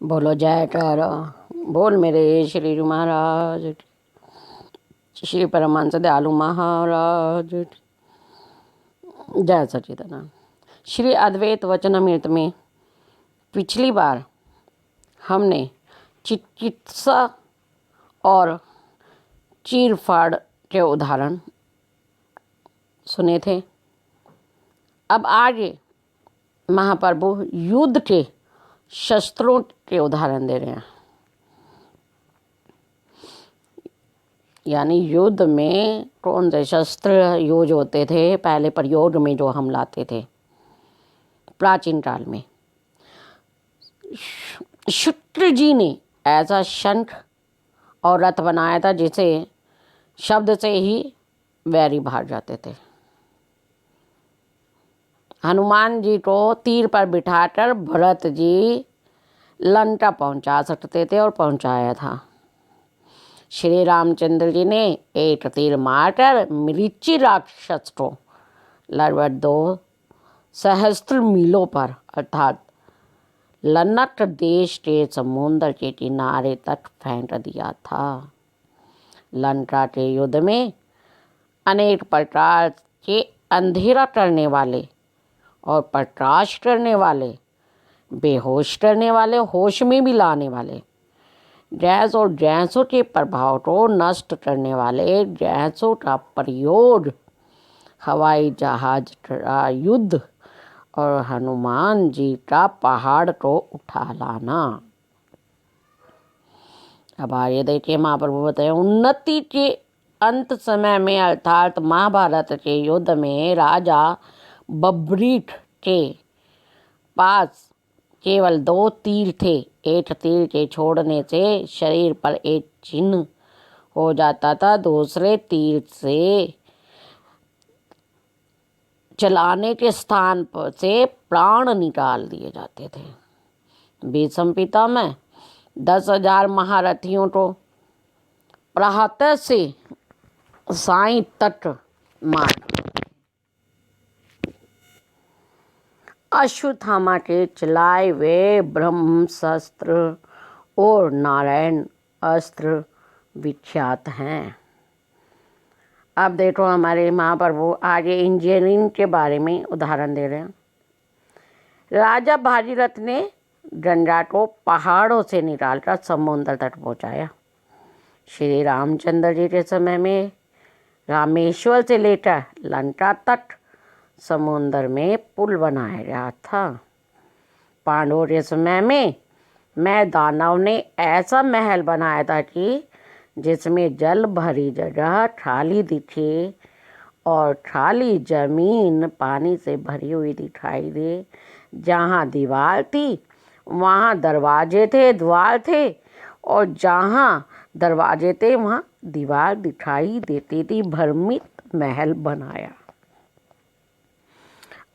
बोलो जय तारा। बोल मेरे श्री गुरु महाराज की, श्री परमांस दयालु महाराज की, जय सच्चिदानंद। श्री अद्वैत वचनामृत में पिछली बार हमने चिकित्सा और चीरफाड़ के उदाहरण सुने थे। अब आगे महाप्रभु युद्ध के शस्त्रों के उदाहरण दे रहे हैं। यानी युद्ध में कौन से शस्त्र यूज होते थे, पहले प्रयोग में जो हम लाते थे प्राचीन काल में। शुक्र जी ने ऐसा शंख और रथ बनाया था जिसे शब्द से ही वैरी भाग जाते थे। हनुमान जी को तीर पर बिठाकर भरत जी लंका पहुंचा सकते थे और पहुंचाया था। श्री रामचंद्र जी ने एक तीर मारकर मरीचि राक्षस को लगभग 2 सहस्त्र मीलों पर अर्थात लन्नक देश के समुद्र के किनारे तक फेंक दिया था। लंका के युद्ध में अनेक प्रकार के अंधेरा करने वाले और प्रकाश करने वाले, बेहोश करने वाले, होश में भी लाने वाले, गैस और गैसों के प्रभाव को नष्ट करने वाले गैसों का प्रयोग, हवाई जहाज का युद्ध और हनुमान जी का पहाड़ को उठा लाना। अब आगे देखिए, महाप्रभु बताए उन्नति के अंत समय में अर्थात महाभारत के युद्ध में राजा बब्रीठ के पास केवल 2 तीर थे। एक तीर के छोड़ने से शरीर पर एक चिन्ह हो जाता था, दूसरे तीर से चलाने के स्थान पर से प्राण निकाल दिए जाते थे। भीष्म पितामह 10,000 महारथियों को प्रातः से साईं तक मार। अश्वत्थामा के चलाए हुए ब्रह्मशस्त्र और नारायण अस्त्र विख्यात हैं। अब देखो, हमारे महाप्रभु आगे इंजीनियरिंग के बारे में उदाहरण दे रहे हैं। राजा भागीरथ ने गंगा को पहाड़ों से निकालकर समुद्र तक पहुंचाया। श्री रामचंद्र जी के समय में रामेश्वर से लेकर लंका तक समुद्र में पुल बनाया गया था। पांडवों के समय में दानव ने ऐसा महल बनाया था कि जिसमें जल भरी जगह खाली दिखे और खाली जमीन पानी से भरी हुई दिखाई दे। जहाँ दीवार थी वहाँ दरवाजे थे, द्वार थे, और जहाँ दरवाजे थे वहाँ दीवार दिखाई देती थी। भ्रमित महल बनाया।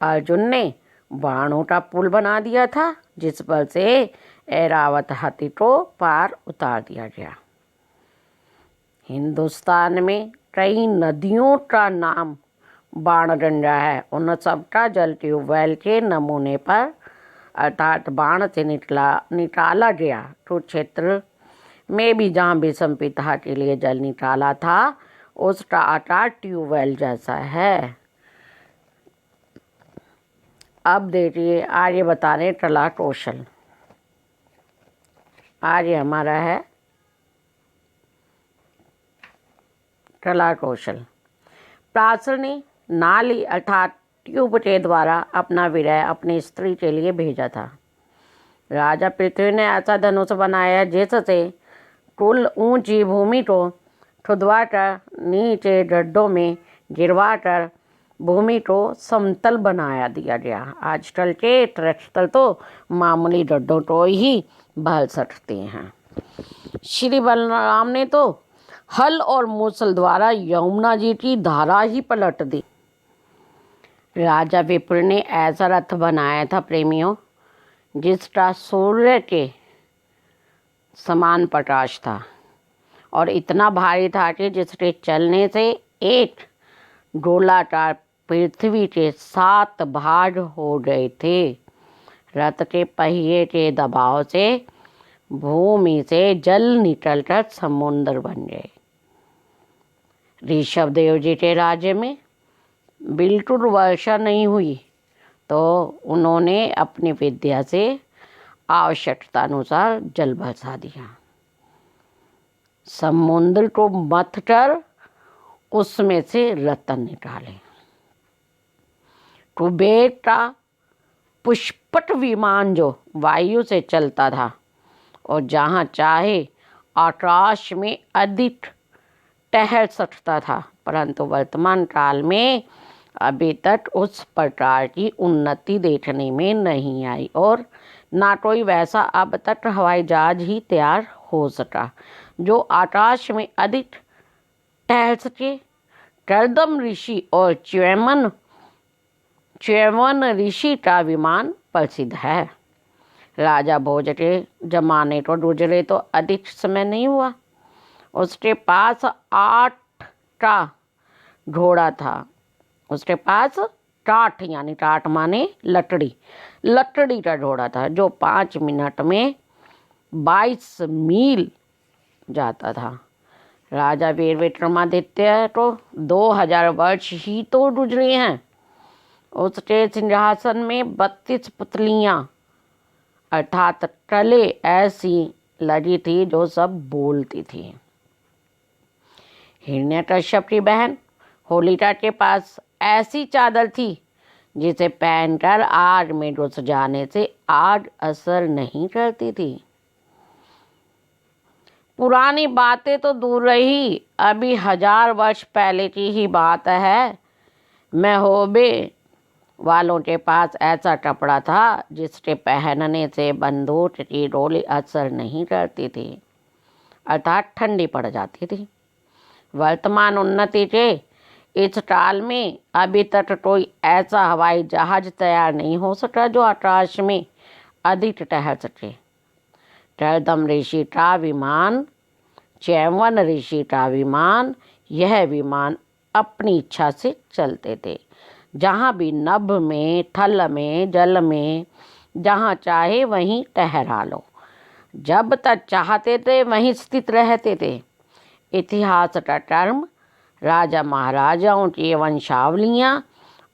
अर्जुन ने बाणों का पुल बना दिया था जिस पर से ऐरावत हाथी को पार उतार दिया गया। हिंदुस्तान में कई नदियों का नाम बाणगंगा है। उन सबका जल ट्यूबवेल के नमूने पर अर्थात बाण से निकाला गया। कुरुक्षेत्र में भी जहाँ भीष्म पिता के लिए जल निकाला था उसका आकार ट्यूबवेल जैसा है। अब देखिए, आगे बता रहे कला कौशल। आगे हमारा है कला कौशल। प्राचल ने नाली अर्थात ट्यूब के द्वारा अपना विरह अपनी स्त्री के लिए भेजा था। राजा पृथ्वी ने ऐसा धनुष बनाया जिससे कुल ऊंची भूमि को खुदवाकर नीचे गड्ढों में गिरवाकर भूमि को समतल बना दिया गया। आजकल के ट्रैक्टर तो मामूली गड्ढों को ही भर सकते हैं। श्री बलराम ने तो हल और मूसल द्वारा यमुना जी की धारा ही पलट दी। राजा विप्र ने ऐसा रथ बनाया था प्रेमियों, जिसका सूर्य के समान प्रकाश था और इतना भारी था कि जिसके चलने से एक गोलाकार पृथ्वी के 7 भाग हो गए थे। रथ के पहिए के दबाव से भूमि से जल निकलकर समुद्र बन गए। ऋषभ देव जी के राज्य में बिल्कुल वर्षा नहीं हुई, तो उन्होंने अपनी विद्या से आवश्यकता अनुसार जल बरसा दिया। समुद्र को मथ कर उसमें से रतन निकाले। कुबेर का पुष्पक विमान जो वायु से चलता था और जहाँ चाहे आकाश में अधिक टहल सकता था, परंतु वर्तमान काल में अभी तक उस प्रकार की उन्नति देखने में नहीं आई और ना कोई वैसा अब तक हवाई जहाज ही तैयार हो सका जो आकाश में अधिक टहल सके। कर्दम ऋषि और च्यवन ऋषि का विमान प्रसिद्ध है। राजा भोज के जमाने को गुजरे तो अधिक समय नहीं हुआ, उसके पास 8 का घोड़ा था। उसके पास टाट यानी टाट माने लकड़ी का घोड़ा था जो 5 मिनट में 22 मील जाता था। राजा वीर विक्रमादित्य को 2000 वर्ष ही तो गुजरे हैं। उसके सिंहासन में 32 पुतलियां अर्थात कले ऐसी लगी थी जो सब बोलती थी। हिरण्यकश्यप की बहन होलिका के पास ऐसी चादर थी जिसे पहनकर आग में घुस जाने से आग असर नहीं करती थी। पुरानी बातें तो दूर रही, अभी 1000 वर्ष पहले की ही बात है। महोबे वालों के पास ऐसा कपड़ा था जिसके पहनने से बंदूक की गोली असर नहीं करती थी, अर्थात ठंडी पड़ जाती थी। वर्तमान उन्नति के इस काल में अभी तक कोई ऐसा हवाई जहाज तैयार नहीं हो सका जो आकाश में अधिक टहल सके। कर्दम ऋषि का विमान, च्यवन ऋषि का विमान, यह विमान अपनी इच्छा से चलते थे। जहाँ भी नभ में, थल में, जल में, जहाँ चाहे वहीं ठहरा लो। जब तक चाहते थे वहीं स्थित रहते थे। इतिहास का कर्म राजा महाराजाओं की वंशावलियाँ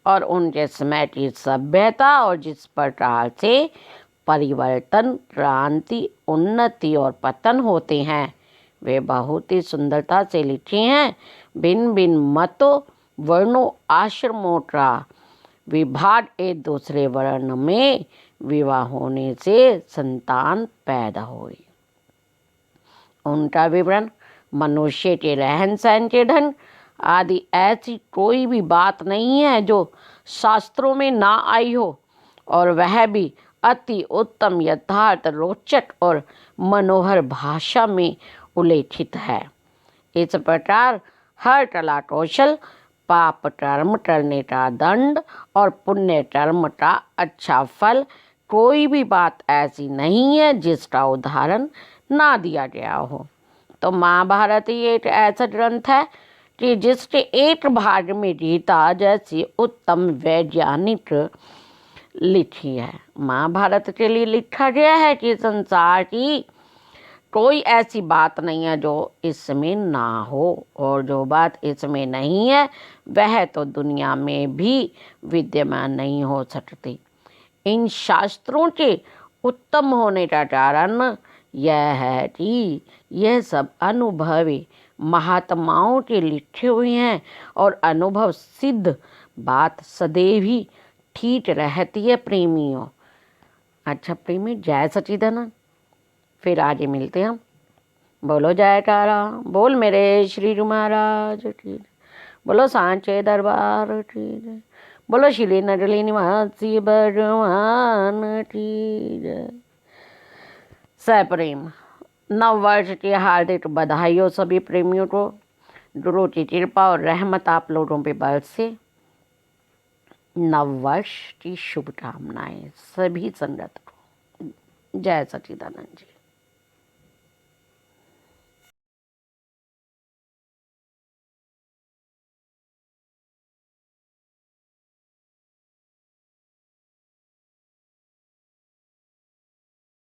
और उनके समय की सभ्यता और जिस प्रकार से परिवर्तन, क्रांति, उन्नति और पतन होते हैं वे बहुत ही सुंदरता से लिखे हैं। भिन्न भिन्न मतों, वर्णों, आश्रमों का विभाग एक दूसरे वर्ण में विवाह होने से संतान पैदा हुई। उनका विवरण मनुष्य के रहन सहन के ढंग आदि ऐसी कोई भी बात नहीं है जो शास्त्रों में ना आई हो, और वह भी अति उत्तम, यथार्थ, रोचक और मनोहर भाषा में उल्लेखित है। इस प्रकार हर कला कौशल, पाप कर्म करने का दंड और पुण्य कर्म का अच्छा फल, कोई भी बात ऐसी नहीं है जिसका उदाहरण ना दिया गया हो। तो महाभारत ही एक ऐसा ग्रंथ है कि जिसके एक भाग में गीता जैसी उत्तम वैज्ञानिक लिखी है। महाभारत के लिए लिखा गया है कि संसार की कोई ऐसी बात नहीं है जो इसमें ना हो, और जो बात इसमें नहीं है वह तो दुनिया में भी विद्यमान नहीं हो सकती। इन शास्त्रों के उत्तम होने का कारण यह है कि यह सब अनुभवी महात्माओं के लिखे हुए हैं और अनुभव सिद्ध बात सदैव ही ठीक रहती है प्रेमियों। अच्छा प्रेमी, जय सच्चिदानंद। फिर आगे मिलते हैं हम। बोलो जयकारा, बोल मेरे श्री महाराज की, बोलो सांचे दरबार की, बोलो श्री नगली निवासी भगवान की जय। सप्रेम नव वर्ष की हार्दिक बधाइयों सभी प्रेमियों को। गुरु की कृपा और रहमत आप लोगों पे बरसे। नव वर्ष की शुभकामनाएं सभी संगत को। जय सच्चिदानंद जी।